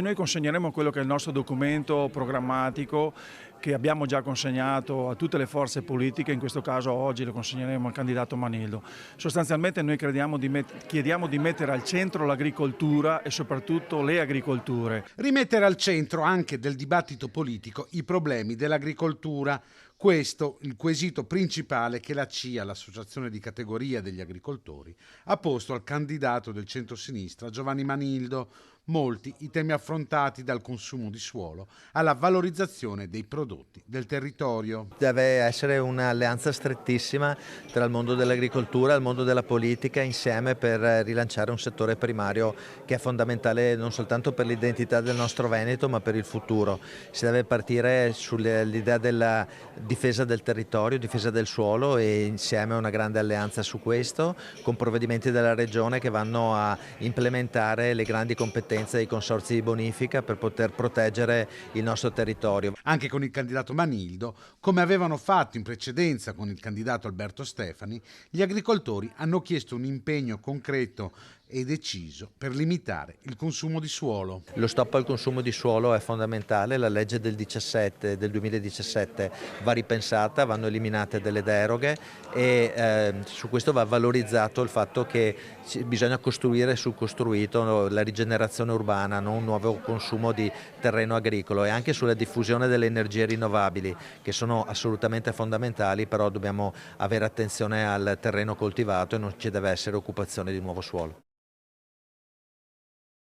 noi consegneremo quello che è il nostro documento programmatico che abbiamo già consegnato a tutte le forze politiche, in questo caso oggi lo consegneremo al candidato Manildo. Sostanzialmente noi chiediamo di mettere al centro l'agricoltura e soprattutto le agricolture. Rimettere al centro anche del dibattito politico i problemi dell'agricoltura. Questo il quesito principale che la CIA, l'associazione di categoria degli agricoltori, ha posto al candidato del centro-sinistra Giovanni Manildo. Molti i temi affrontati dal consumo di suolo alla valorizzazione dei prodotti del territorio. Deve essere un'alleanza strettissima tra il mondo dell'agricoltura e il mondo della politica insieme per rilanciare un settore primario che è fondamentale non soltanto per l'identità del nostro Veneto ma per il futuro. Si deve partire sull'idea della difesa del territorio, difesa del suolo e insieme una grande alleanza su questo con provvedimenti della Regione che vanno a implementare le grandi competenze dei consorzi di bonifica per poter proteggere il nostro territorio. Anche con il candidato Manildo, come avevano fatto in precedenza con il candidato Alberto Stefani, gli agricoltori hanno chiesto un impegno concreto e deciso per limitare il consumo di suolo. Lo stop al consumo di suolo è fondamentale, la legge del 2017 va ripensata, vanno eliminate delle deroghe e su questo va valorizzato il fatto che bisogna costruire sul costruito, la rigenerazione urbana, non un nuovo consumo di terreno agricolo, e anche sulla diffusione delle energie rinnovabili che sono assolutamente fondamentali, però dobbiamo avere attenzione al terreno coltivato e non ci deve essere occupazione di nuovo suolo.